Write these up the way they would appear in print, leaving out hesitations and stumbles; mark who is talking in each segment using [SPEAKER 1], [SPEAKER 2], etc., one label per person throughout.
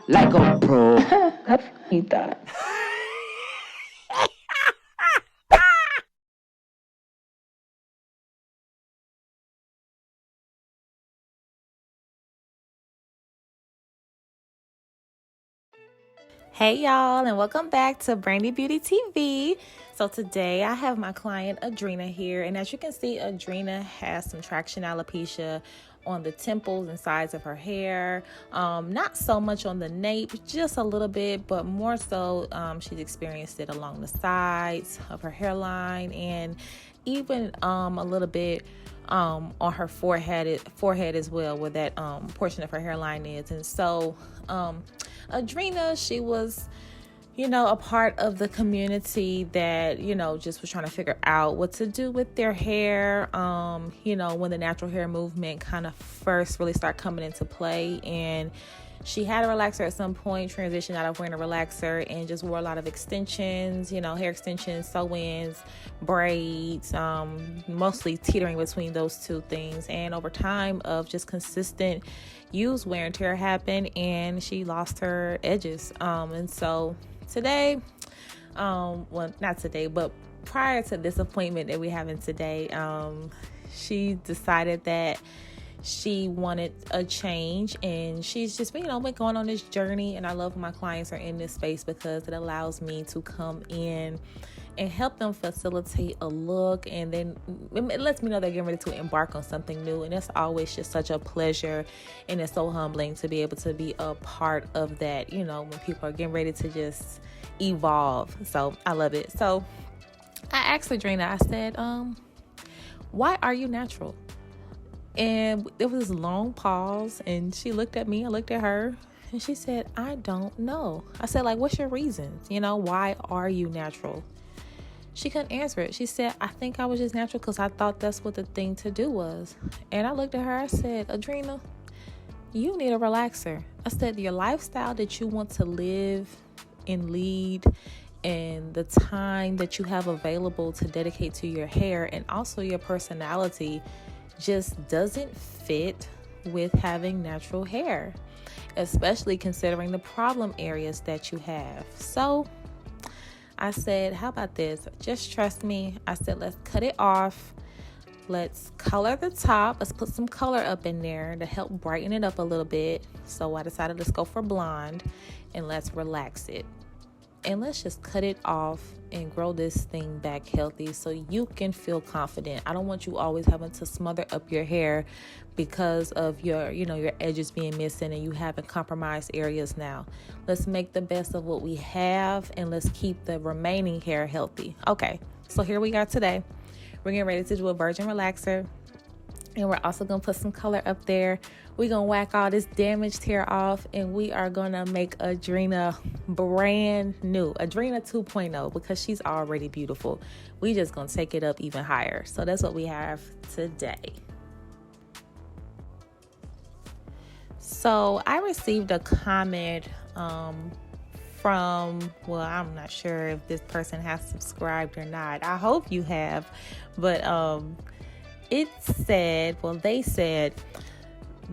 [SPEAKER 1] like a pro.
[SPEAKER 2] Capita.
[SPEAKER 3] Hey y'all, and welcome back to Brandi Beauty TV. So today I have my client Adrena here, and as you can see, Adrena has some traction alopecia on the temples and sides of her hair. Not so much on the nape, just a little bit, but more so she's experienced it along the sides of her hairline and even a little bit on her forehead as well, where that portion of her hairline is. And so Adrena, she was, a part of the community that, just was trying to figure out what to do with their hair, when the natural hair movement kind of first really started coming into play. And she had a relaxer at some point, transitioned out of wearing a relaxer and just wore a lot of extensions, hair extensions, sew-ins, braids, mostly teetering between those two things. And over time of just consistent use, wear and tear happened and she lost her edges. And so today, well, not today, but prior to this appointment that we're having today, she decided that she wanted a change, and she's just been going on this journey. And I love when my clients are in this space because it allows me to come in and help them facilitate a look, and then it lets me know they're getting ready to embark on something new. And it's always just such a pleasure, and it's so humbling to be able to be a part of that, when people are getting ready to just evolve. So I love it. So I asked Adrena, I said, why are you natural? And there was this long pause, and she looked at me, I looked at her, and she said, I don't know. I said, what's your reasons? Why are you natural? She couldn't answer it. She said, I think I was just natural because I thought that's what the thing to do was. And I looked at her, I said, Adrena, you need a relaxer. I said, your lifestyle that you want to live and lead, and the time that you have available to dedicate to your hair and also your personality just doesn't fit with having natural hair, especially considering the problem areas that you have. So I said, how about this? Just trust me. I said, let's cut it off. Let's color the top. Let's put some color up in there to help brighten it up a little bit. So I decided let's go for blonde, and let's relax it. And let's just cut it off and grow this thing back healthy so you can feel confident. I don't want you always having to smother up your hair because of your edges being missing and you having compromised areas now. Let's make the best of what we have, and let's keep the remaining hair healthy. Okay, so here we are today. We're getting ready to do a virgin relaxer, and we're also going to put some color up there. We're going to whack all this damaged hair off, and we are going to make Adrena brand new. Adrena 2.0, because she's already beautiful. We just going to take it up even higher. So that's what we have today. So I received a comment from, well, I'm not sure if this person has subscribed or not. I hope you have. But they said,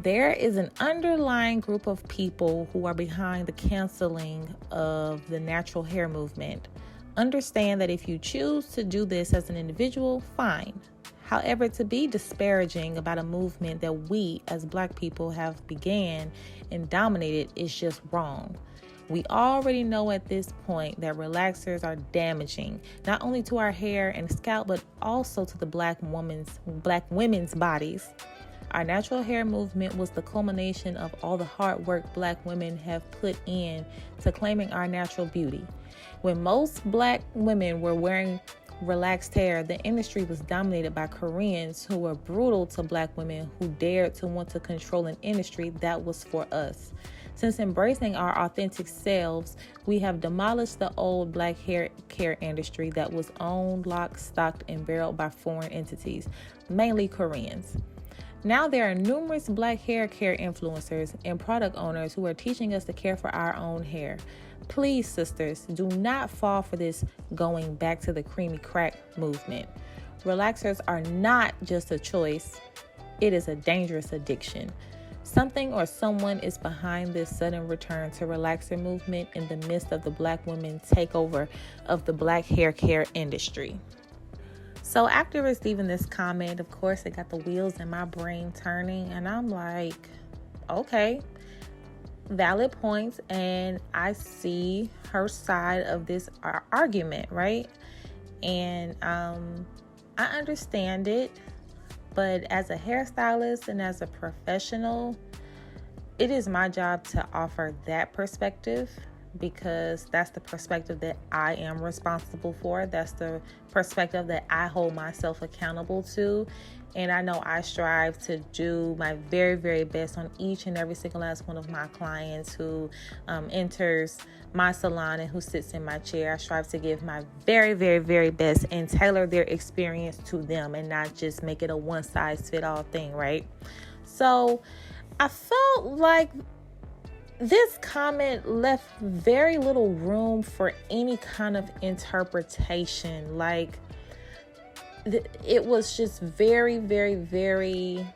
[SPEAKER 3] there is an underlying group of people who are behind the canceling of the natural hair movement. Understand that if you choose to do this as an individual, fine. However, to be disparaging about a movement that we as Black people have began and dominated is just wrong. We already know at this point that relaxers are damaging, not only to our hair and scalp, but also to the Black women's bodies. Our natural hair movement was the culmination of all the hard work Black women have put in to claiming our natural beauty. When most Black women were wearing relaxed hair, the industry was dominated by Koreans who were brutal to Black women who dared to want to control an industry that was for us. Since embracing our authentic selves, we have demolished the old Black hair care industry that was owned, locked, stocked, and barreled by foreign entities, mainly Koreans. Now there are numerous Black hair care influencers and product owners who are teaching us to care for our own hair. Please, sisters, do not fall for this going back to the creamy crack movement. Relaxers are not just a choice, it is a dangerous addiction. Something or someone is behind this sudden return to relaxer movement in the midst of the Black women takeover of the Black hair care industry. So after receiving this comment, of course, it got the wheels in my brain turning, and I'm like, okay, valid points, and I see her side of this argument, right? And I understand it, but as a hairstylist and as a professional, it is my job to offer that perspective, because that's the perspective that I am responsible for. That's the perspective that I hold myself accountable to. And I know I strive to do my very, very best on each and every single last one of my clients who enters my salon and who sits in my chair. I strive to give my very, very, very best and tailor their experience to them and not just make it a one-size-fits-all thing, right? So I felt like this comment left very little room for any kind of interpretation. Like, it was just very, very, very,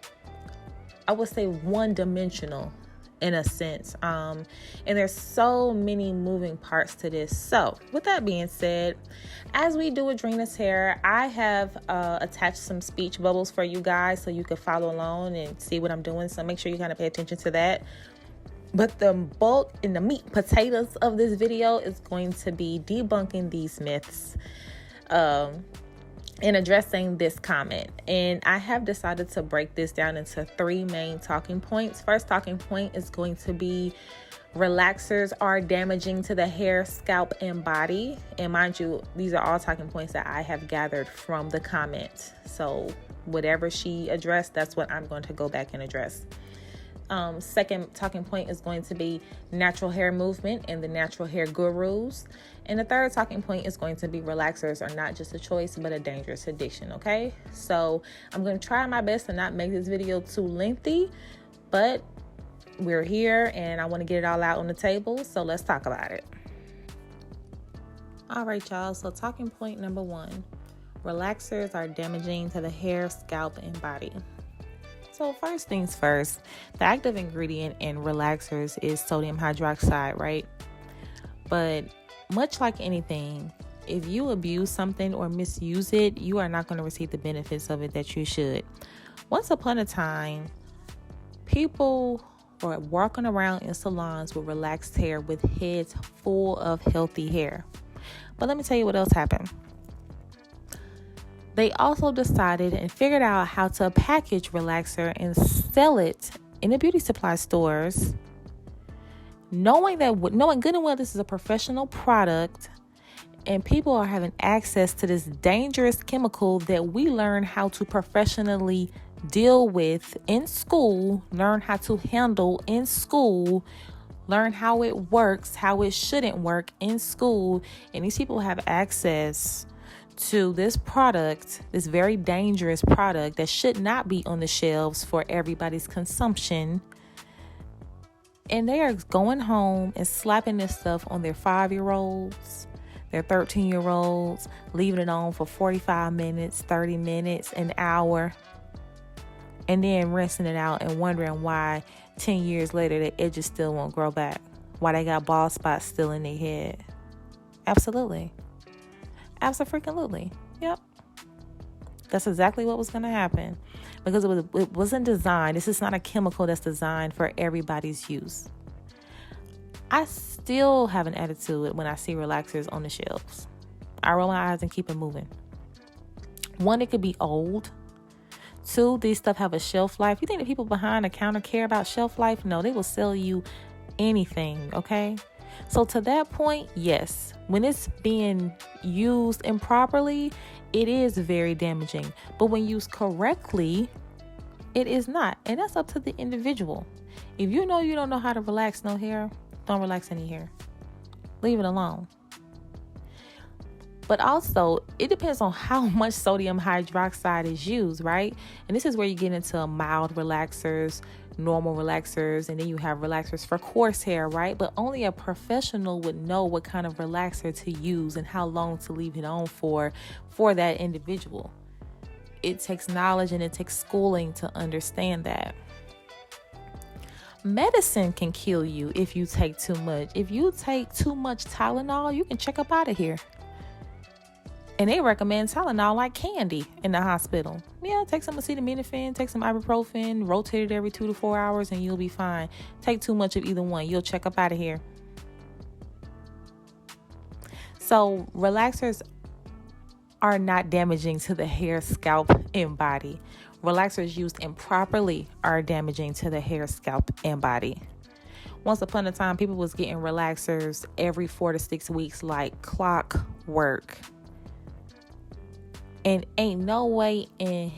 [SPEAKER 3] I would say, one-dimensional in a sense. And there's so many moving parts to this. So with that being said, as we do Adrina's hair, I have attached some speech bubbles for you guys so you can follow along and see what I'm doing. So make sure you kind of pay attention to that. But the bulk and the meat potatoes of this video is going to be debunking these myths and addressing this comment. And I have decided to break this down into 3 main talking points. First talking point is going to be relaxers are damaging to the hair, scalp, and body. And mind you, these are all talking points that I have gathered from the comment. So whatever she addressed, that's what I'm going to go back and address. Second talking point is going to be natural hair movement and the natural hair gurus. And the third talking point is going to be relaxers are not just a choice, but a dangerous addiction. Okay. So I'm going to try my best to not make this video too lengthy, but we're here and I want to get it all out on the table. So let's talk about it. All right, y'all. So talking point number 1, relaxers are damaging to the hair, scalp, and body. So first things first, the active ingredient in relaxers is sodium hydroxide, right? But much like anything, if you abuse something or misuse it, you are not going to receive the benefits of it that you should. Once upon a time, people were walking around in salons with relaxed hair with heads full of healthy hair. But let me tell you what else happened. They also decided and figured out how to package relaxer and sell it in the beauty supply stores, knowing good and well this is a professional product, and people are having access to this dangerous chemical that we learn how to professionally deal with in school, learn how to handle in school, learn how it works, how it shouldn't work in school, and these people have access to this product, this very dangerous product that should not be on the shelves for everybody's consumption. And they are going home and slapping this stuff on their 5-year-olds, their 13-year-olds, leaving it on for 45 minutes, 30 minutes, an hour, and then rinsing it out and wondering why 10 years later the edges still won't grow back, why they got bald spots still in their head. Absolutely. Absolutely. Yep. That's exactly what was going to happen, because it wasn't designed. This is not a chemical that's designed for everybody's use. I still have an attitude when I see relaxers on the shelves. I roll my eyes and keep it moving. 1, it could be old. 2, these stuff have a shelf life. You think the people behind the counter care about shelf life? No, they will sell you anything, okay? So to that point, yes, when it's being used improperly, it is very damaging. But when used correctly, it is not. And that's up to the individual. If you know you don't know how to relax no hair, don't relax any hair. Leave it alone. But also, it depends on how much sodium hydroxide is used, right? And this is where you get into mild relaxers, normal relaxers, and then you have relaxers for coarse hair, right? But only a professional would know what kind of relaxer to use and how long to leave it on for that individual. It takes knowledge and it takes schooling to understand that. Medicine can kill you if you take too much. If you take too much Tylenol, you can check up out of here. And they recommend Tylenol like candy in the hospital. Yeah, take some acetaminophen, take some ibuprofen, rotate it every 2 to 4 hours, and you'll be fine. Take too much of either one, you'll check up out of here. So relaxers are not damaging to the hair, scalp, and body. Relaxers used improperly are damaging to the hair, scalp, and body. Once upon a time, people was getting relaxers every 4 to 6 weeks like clockwork. And ain't no way in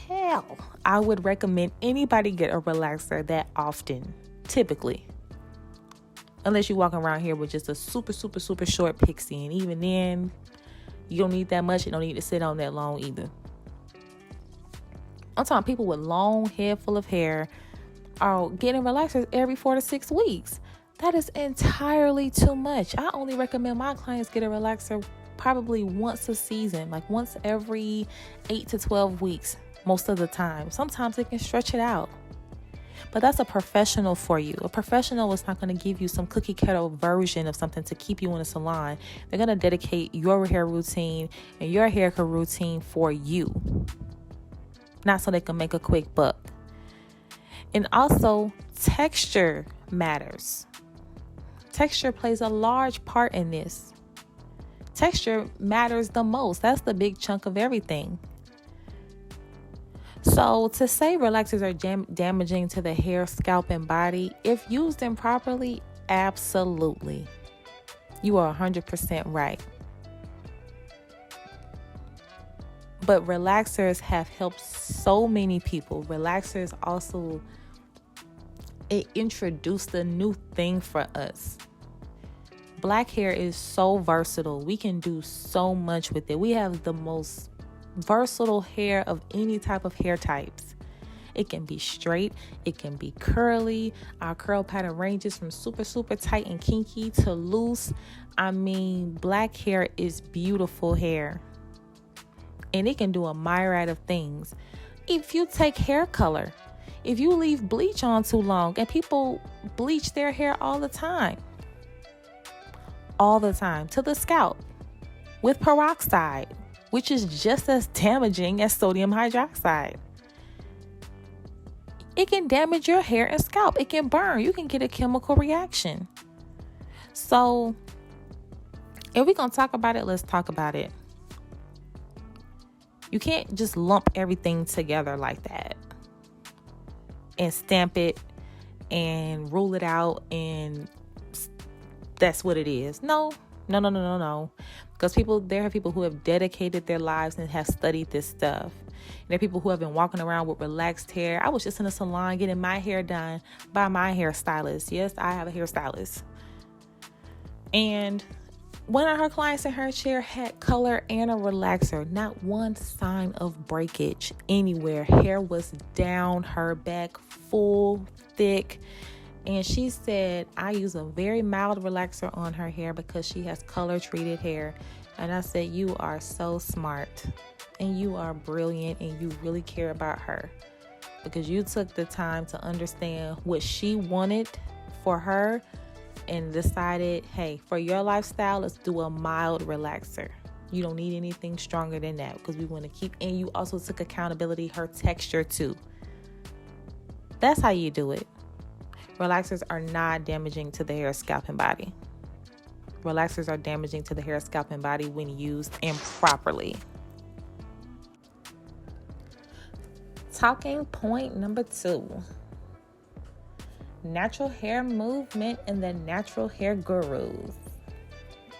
[SPEAKER 3] hell I would recommend anybody get a relaxer that often, typically. Unless you're walking around here with just a super, super, super short pixie. And even then, you don't need that much. You don't need to sit on that long either. I'm talking people with long head full of hair are getting relaxers every 4 to 6 weeks. That is entirely too much. I only recommend my clients get a relaxer probably once a season, like once every 8 to 12 weeks, most of the time. Sometimes they can stretch it out. But that's a professional for you. A professional is not going to give you some cookie cutter version of something to keep you in a salon. They're going to dedicate your hair routine and your haircut routine for you. Not so they can make a quick buck. And also, texture matters. Texture plays a large part in this. Texture matters the most. That's the big chunk of everything. So to say relaxers are damaging to the hair, scalp, and body, if used improperly, absolutely. You are 100% right. But relaxers have helped so many people. Relaxers also, it introduced a new thing for us. Black hair is so versatile. We can do so much with it. We have the most versatile hair of any type of hair types. It can be straight. It can be curly. Our curl pattern ranges from super, super tight and kinky to loose. I mean, black hair is beautiful hair. And it can do a myriad of things. If you take hair color, if you leave bleach on too long, and people bleach their hair all the time to the scalp with peroxide, which is just as damaging as sodium hydroxide. It can damage your hair and scalp. It can burn. You can get a chemical reaction. So if we're going to talk about it, let's talk about it. You can't just lump everything together like that and stamp it and rule it out and that's what it is. No. Because there are people who have dedicated their lives and have studied this stuff. And there are people who have been walking around with relaxed hair. I was just in a salon getting my hair done by my hairstylist. Yes, I have a hairstylist. And one of her clients in her chair had color and a relaxer. Not one sign of breakage anywhere. Hair was down her back, full, thick. And she said, I use a very mild relaxer on her hair because she has color treated hair. And I said, you are so smart and you are brilliant and you really care about her because you took the time to understand what she wanted for her and decided, hey, for your lifestyle, let's do a mild relaxer. You don't need anything stronger than that because we want to keep, and you also took accountability, her texture too. That's how you do it. Relaxers are not damaging to the hair, scalp, and body. Relaxers are damaging to the hair, scalp, and body when used improperly. Talking point number 2. Natural hair movement and the natural hair gurus.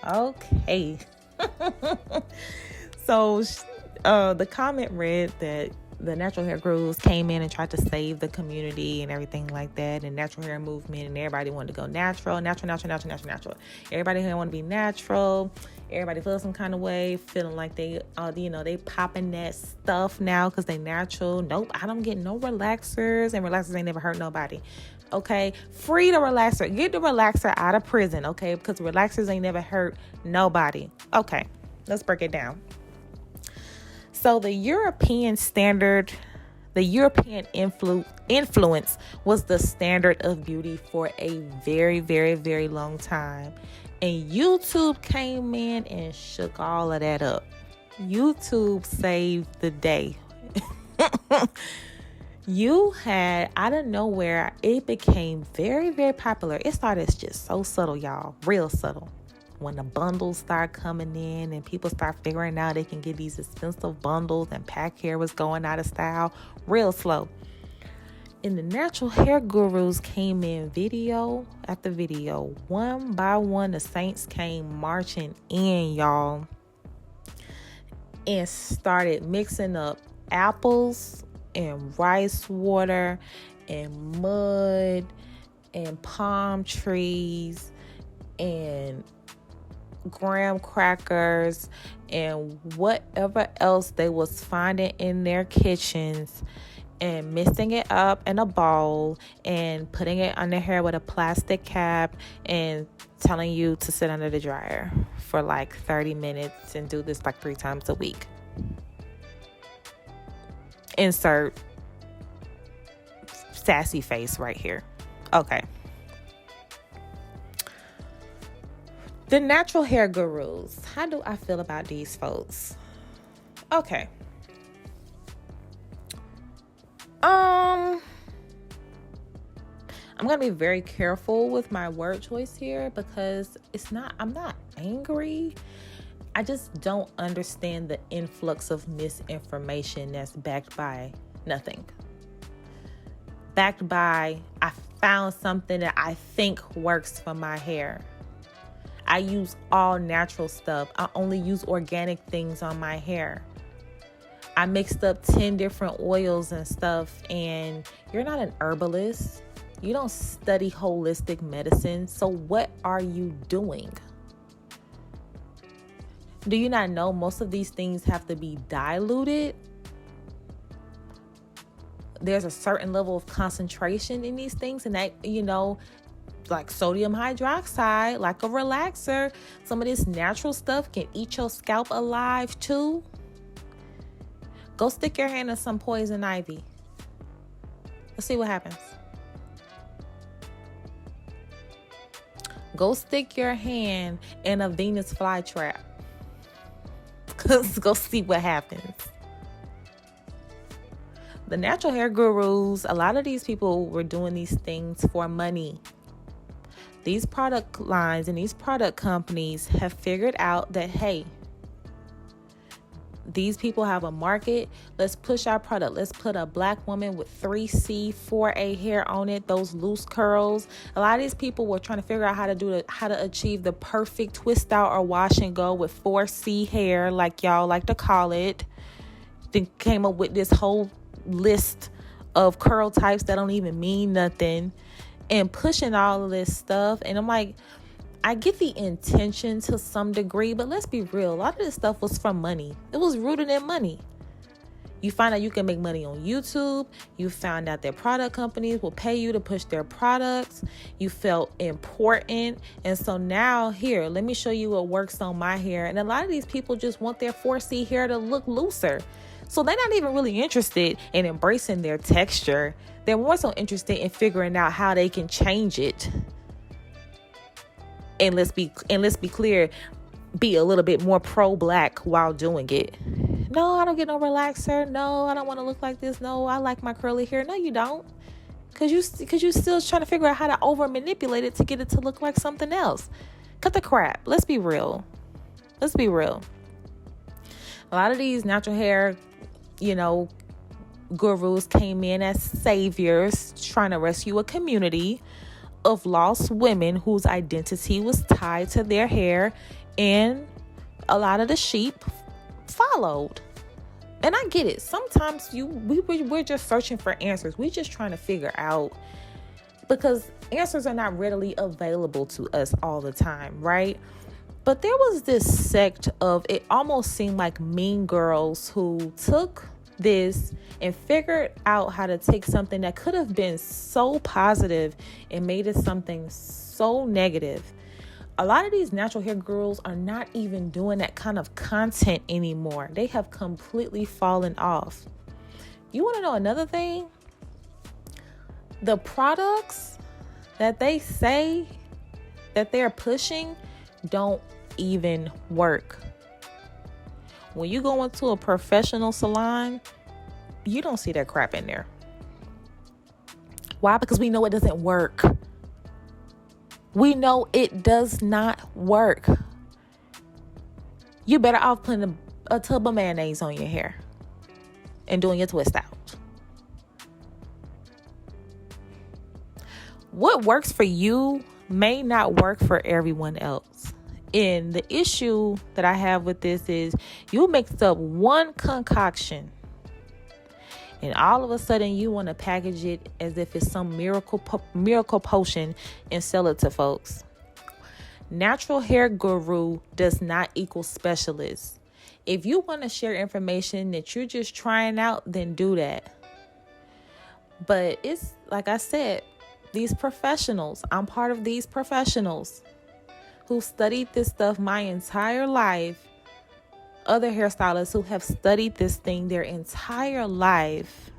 [SPEAKER 3] Okay. So the comment read that the natural hair gurus came in and tried to save the community and everything like that, and natural hair movement, and everybody wanted to go natural. Everybody here want to be natural. Everybody feels some kind of way, feeling like they popping that stuff now because they natural. Nope, I don't get no relaxers, and relaxers ain't never hurt nobody. Okay, free the relaxer. Get the relaxer out of prison, okay? Because relaxers ain't never hurt nobody. Okay, let's break it down. So the European standard, The European influence was the standard of beauty for a very, very, very long time. And YouTube came in and shook all of that up. YouTube saved the day. You had, out of nowhere, it became very, very popular. It started just so subtle, y'all. Real subtle. When the bundles start coming in and people start figuring out they can get these expensive bundles and pack hair was going out of style, real slow. And the natural hair gurus came in video after video. One by one, the saints came marching in, y'all, and started mixing up apples and rice water and mud and palm trees and graham crackers and whatever else they was finding in their kitchens, and mixing it up in a bowl and putting it on their hair with a plastic cap and telling you to sit under the dryer for like 30 minutes and do this like 3 times a week. Insert sassy face right here. Okay. The natural hair gurus. How do I feel about these folks? Okay. I'm going to be very careful with my word choice here because I'm not angry. I just don't understand the influx of misinformation that's backed by nothing. Backed by, I found something that I think works for my hair. I use all natural stuff. I only use organic things on my hair. I mixed up 10 different oils and stuff, and you're not an herbalist. You don't study holistic medicine. So what are you doing? Do you not know most of these things have to be diluted? There's a certain level of concentration in these things, and that, like sodium hydroxide, like a relaxer, some of this natural stuff can eat your scalp alive too. Go stick your hand in some poison ivy. Let's see what happens. Go stick your hand in a Venus flytrap. Go see what happens. The natural hair gurus, a lot of these people were doing these things for money. These product lines and these product companies have figured out that, hey, these people have a market. Let's push our product. Let's put a black woman with 3C, 4A hair on it, those loose curls. A lot of these people were trying to figure out how to achieve the perfect twist out or wash and go with 4C hair, like y'all like to call it. Then came up with this whole list of curl types that don't even mean nothing and pushing all of this stuff. And I'm like, I get the intention to some degree, but let's be real. A lot of this stuff was from money. It was rooted in money. You find out you can make money on YouTube. You found out that product companies will pay you to push their products. You felt important. And so now here, let me show you what works on my hair. And a lot of these people just want their 4C hair to look looser. So they're not even really interested in embracing their texture. They're more so interested in figuring out how they can change it. And let's be clear, be a little bit more pro-black while doing it. No, I don't get no relaxer. No, I don't want to look like this. No, I like my curly hair. No, you don't. Because you still trying to figure out how to over manipulate it to get it to look like something else. Cut the crap. Let's be real. A lot of these natural hair, gurus came in as saviors trying to rescue a community of lost women whose identity was tied to their hair, and a lot of the sheep followed. And I get it. Sometimes we're just searching for answers. We're just trying to figure out, because answers are not readily available to us all the time, right? But there was this sect of, it almost seemed like mean girls who took this and figured out how to take something that could have been so positive and made it something so negative. A lot of these natural hair gurus are not even doing that kind of content anymore. They have completely fallen off. You want to know another thing? The products that they say that they're pushing don't even work. When you go into a professional salon, you don't see that crap in there. Why? Because we know it doesn't work. We know it does not work. You better off putting a tub of mayonnaise on your hair and doing your twist out. What works for you may not work for everyone else. And the issue that I have with this is you mix up one concoction and all of a sudden you want to package it as if it's some miracle potion and sell it to folks. Natural hair guru does not equal specialist. If you want to share information that you're just trying out, then do that. But it's like I said, these professionals, I'm part of these professionals who studied this stuff my entire life. Other hairstylists who have studied this thing their entire life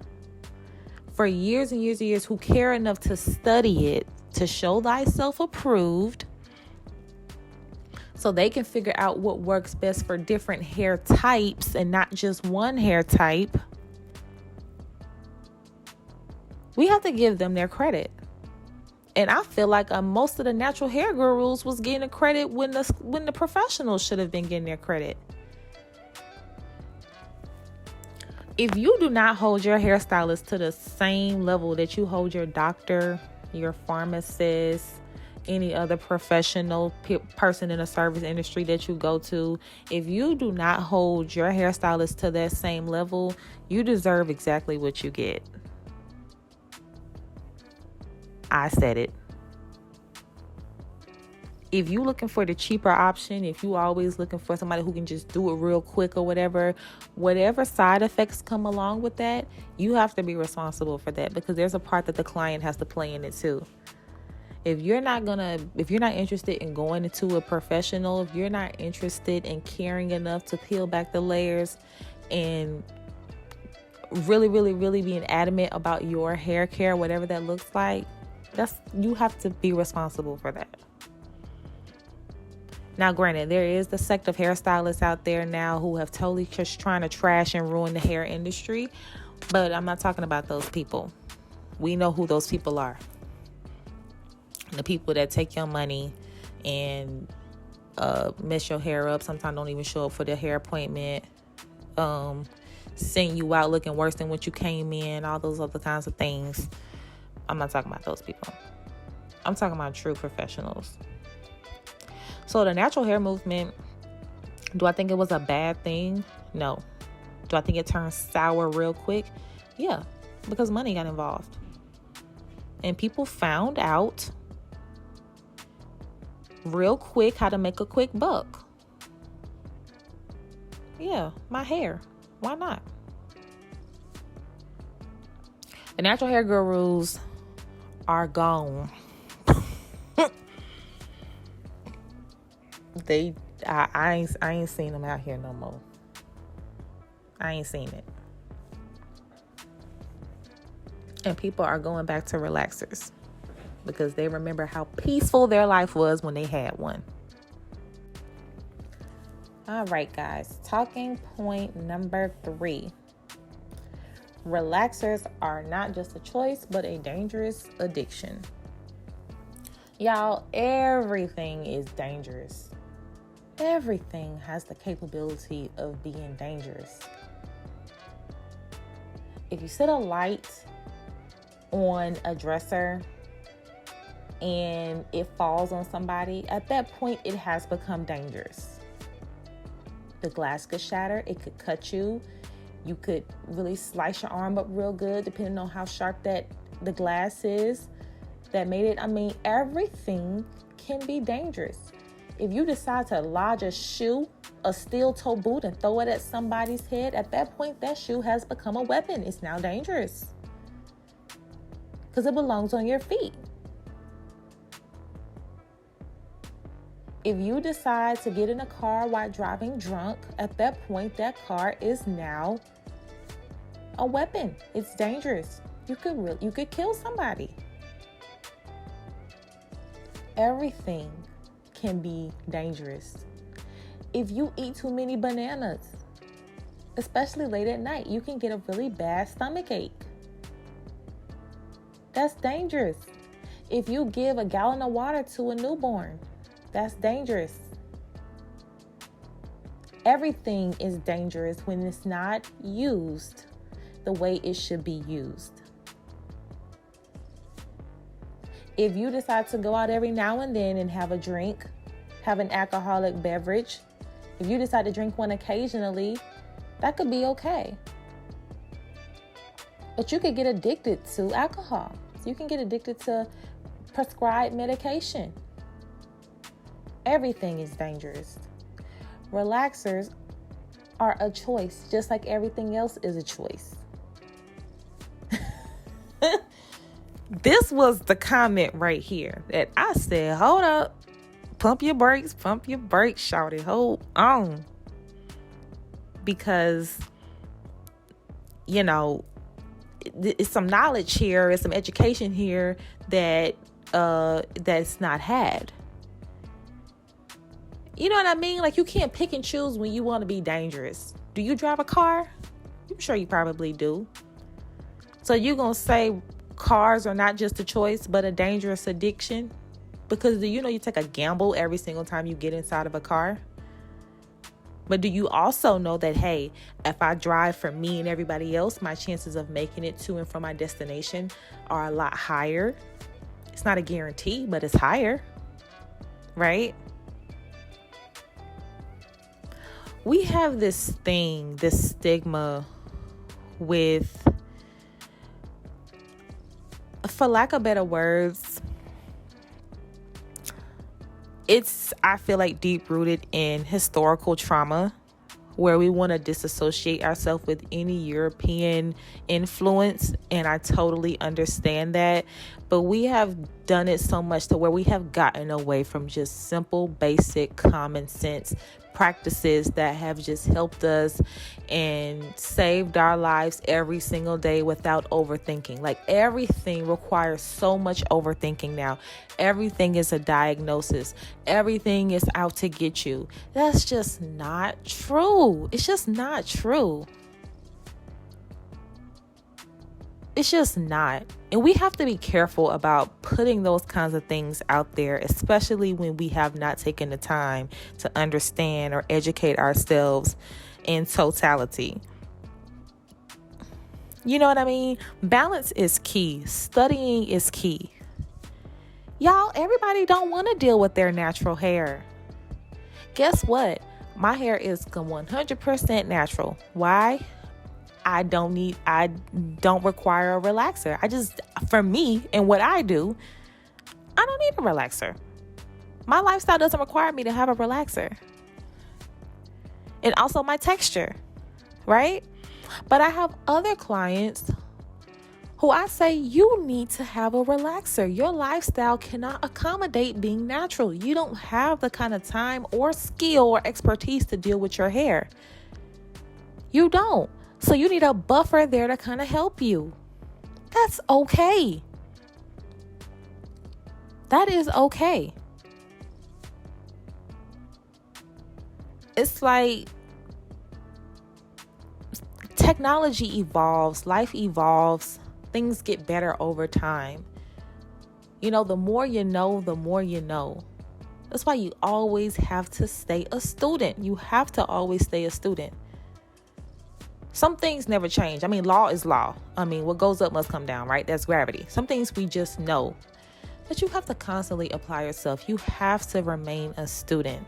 [SPEAKER 3] for years and years and years, who care enough to study it, to show thyself approved, so they can figure out what works best for different hair types and not just one hair type. We have to give them their credit. And I feel like most of the natural hair gurus was getting the credit when the professionals should have been getting their credit. If you do not hold your hairstylist to the same level that you hold your doctor, your pharmacist, any other professional person in the service industry that you go to, if you do not hold your hairstylist to that same level, you deserve exactly what you get. I said it. If you looking for the cheaper option, if you always looking for somebody who can just do it real quick or whatever side effects come along with that, you have to be responsible for that, because there's a part that the client has to play in it too. If you're not interested in going into a professional, if you're not interested in caring enough to peel back the layers and really, really, really being adamant about your hair care, whatever that looks like, you have to be responsible for that. Now, granted, there is the sect of hairstylists out there now who have totally just trying to trash and ruin the hair industry, but I'm not talking about those people. We know who those people are. The people that take your money and mess your hair up, sometimes don't even show up for their hair appointment, send you out looking worse than what you came in, all those other kinds of things. I'm not talking about those people. I'm talking about true professionals. So the natural hair movement, do I think it was a bad thing? No. Do I think it turned sour real quick? Yeah, because money got involved. And people found out real quick how to make a quick buck. Yeah, my hair. Why not? The natural hair gurus are gone. I ain't seen them out here no more. I ain't seen it. And people are going back to relaxers because they remember how peaceful their life was when they had one. All right, guys. Talking point number 3. Relaxers are not just a choice, but a dangerous addiction. Y'all, everything is dangerous. Everything has the capability of being dangerous. If you set a light on a dresser and it falls on somebody, at that point it has become dangerous. The glass could shatter, it could cut you. You could really slice your arm up real good, depending on how sharp the glass is that made it. I mean, everything can be dangerous. If you decide to lodge a shoe, a steel toe boot, and throw it at somebody's head, at that point, that shoe has become a weapon. It's now dangerous because it belongs on your feet. If you decide to get in a car while driving drunk, at that point, that car is now a weapon. It's dangerous. You could kill somebody. Everything can be dangerous. If you eat too many bananas, especially late at night, you can get a really bad stomach ache. That's dangerous. If you give a gallon of water to a newborn, that's dangerous. Everything is dangerous when it's not used the way it should be used. If you decide to go out every now and then and have a drink, have an alcoholic beverage, if you decide to drink one occasionally, that could be okay. But you could get addicted to alcohol. You can get addicted to prescribed medication. Everything is dangerous. Relaxers are a choice, just like everything else is a choice. This was the right here that I said, hold up, pump your brakes, shawty, hold on. Because, it's some knowledge here, it's some education here that's not had. You know what I mean? Like, you can't pick and choose when you want to be dangerous. Do you drive a car? I'm sure you probably do. So you're going to say cars are not just a choice, but a dangerous addiction? Because do you know you take a gamble every single time you get inside of a car? But do you also know that, hey, if I drive for me and everybody else, my chances of making it to and from my destination are a lot higher? It's not a guarantee, but it's higher, right? We have this stigma with, for lack of better words, I feel like deep rooted in historical trauma, where we want to disassociate ourselves with any European influence. And I totally understand that. But we have done it so much to where we have gotten away from just simple, basic, common sense practices that have just helped us and saved our lives every single day without overthinking. Like, everything requires so much overthinking now. Everything is a diagnosis. Everything is out to get you. That's just not true. It's just not true. It's just not. And we have to be careful about putting those kinds of things out there, especially when we have not taken the time to understand or educate ourselves in totality. You know what I mean? Balance is key. Studying is key. Y'all, everybody don't want to deal with their natural hair. Guess what? My hair is 100% natural. Why? I don't require a relaxer. For me and what I do, I don't need a relaxer. My lifestyle doesn't require me to have a relaxer. And also my texture, right? But I have other clients who I say, you need to have a relaxer. Your lifestyle cannot accommodate being natural. You don't have the kind of time or skill or expertise to deal with your hair. You don't. So you need a buffer there to kind of help you. That's okay. That is okay. It's like technology evolves, life evolves, things get better over time. The more you know, the more you know. That's why you always have to stay a student. You have to always stay a student. Some things never change. Law is law. What goes up must come down, right? That's gravity. Some things we just know. But you have to constantly apply yourself. You have to remain a student.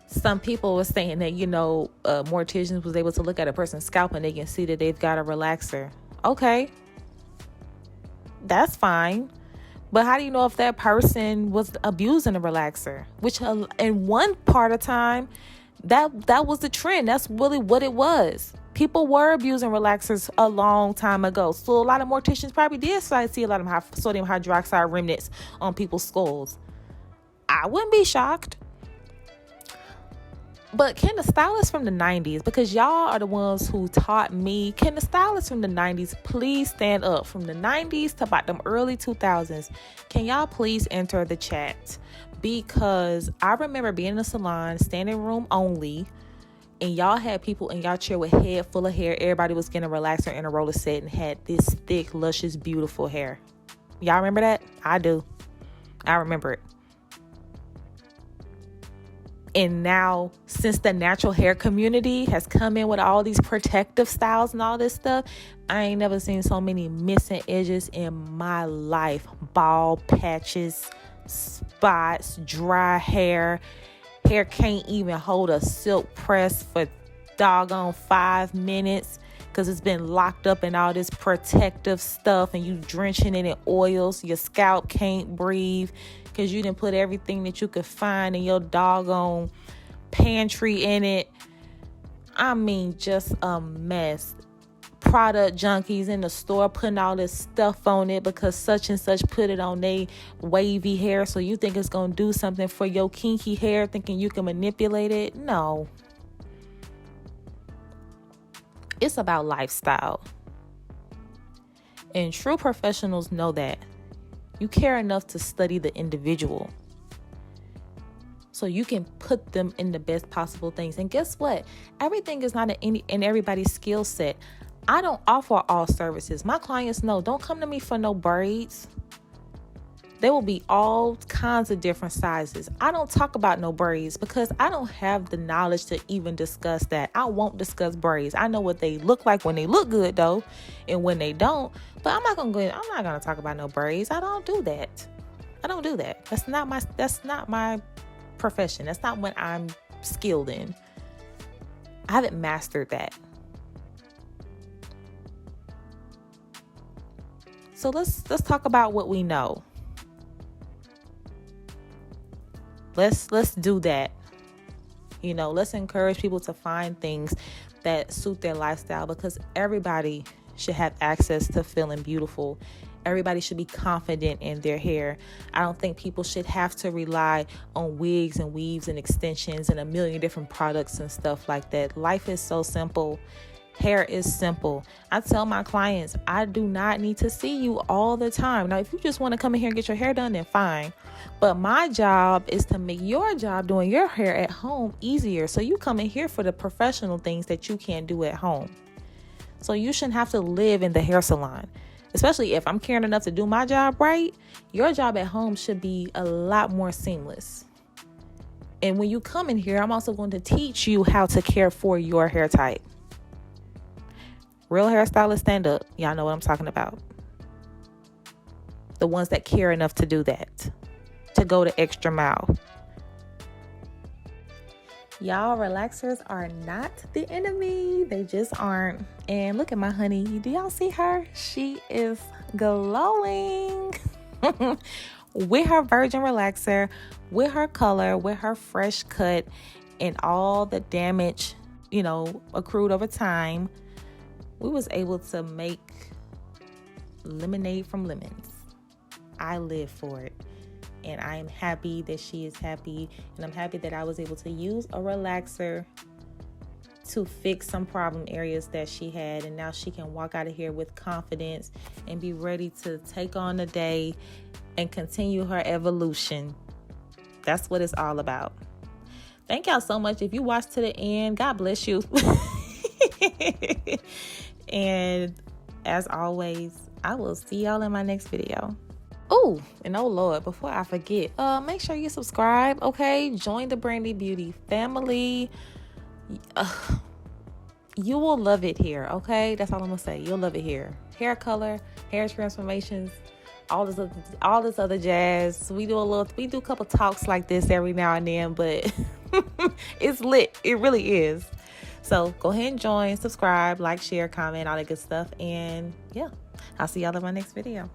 [SPEAKER 3] Some people were saying that, morticians was able to look at a person's scalp and they can see that they've got a relaxer. Okay. That's fine. But how do you know if that person was abusing a relaxer? Which in one part of time, that was the trend. That's really what it was. People were abusing relaxers a long time ago. So a lot of morticians probably did see a lot of sodium hydroxide remnants on people's skulls. I wouldn't be shocked. But can the stylists from the 90s, because y'all are the ones who taught me, can the stylists from the 90s please stand up? From the 90s to about them early 2000s, can y'all please enter the chat? Because I remember being in a salon, standing room only, and y'all had people in y'all chair with head full of hair. Everybody was getting a relaxer and a roller set and had this thick, luscious, beautiful hair. Y'all remember that? I do. I remember it. And now, since the natural hair community has come in with all these protective styles and all this stuff, I ain't never seen so many missing edges in my life. Bald patches, spots, dry hair. Hair can't even hold a silk press for doggone 5 minutes because it's been locked up in all this protective stuff, and you drenching it in oils. Your scalp can't breathe because you didn't put everything that you could find in your doggone pantry in it. I mean, just a mess. Product junkies in the store putting all this stuff on it because such and such put it on they wavy hair, so you think it's gonna do something for your kinky hair, thinking you can manipulate it. No, it's about lifestyle, and true professionals know that. You care enough to study the individual so you can put them in the best possible things. And guess what? Everything is not in everybody's skill set. I don't offer all services. My clients know, don't come to me for no braids. There will be all kinds of different sizes. I don't talk about no braids because I don't have the knowledge to even discuss that. I won't discuss braids. I know what they look like when they look good though, and when they don't. But I'm not gonna talk about no braids. I don't do that. That's not my profession. That's not what I'm skilled in. I haven't mastered that. So let's talk about what we know. Let's do that. Let's encourage people to find things that suit their lifestyle, because everybody should have access to feeling beautiful. Everybody should be confident in their hair. I don't think people should have to rely on wigs and weaves and extensions and a million different products and stuff like that. Life is so simple. Hair is simple. I tell my clients, I do not need to see you all the time. Now, if you just want to come in here and get your hair done, then fine. But my job is to make your job doing your hair at home easier. So you come in here for the professional things that you can't do at home. So you shouldn't have to live in the hair salon. Especially if I'm caring enough to do my job right, your job at home should be a lot more seamless. And when you come in here, I'm also going to teach you how to care for your hair type. Real hairstylists stand up. Y'all know what I'm talking about. The ones that care enough to do that, to go the extra mile. Y'all, relaxers are not the enemy. They just aren't. And look at my honey. Do y'all see her? She is glowing. With her virgin relaxer, with her color, with her fresh cut, and all the damage, accrued over time, we was able to make lemonade from lemons. I live for it. And I am happy that she is happy. And I'm happy that I was able to use a relaxer to fix some problem areas that she had. And now she can walk out of here with confidence and be ready to take on the day and continue her evolution. That's what it's all about. Thank y'all so much. If you watched to the end, God bless you. And as always, I will see y'all in my next video. Oh, and oh Lord, before I forget, make sure you subscribe, okay? Join the Brandi Beauty family. You will love it here, okay? That's all I'm gonna say. You'll love it here. Hair color, hair transformations, all this other jazz. We do a couple talks like this every now and then, but it's lit. It really is. So go ahead and join, subscribe, like, share, comment, all that good stuff. And yeah, I'll see y'all in my next video.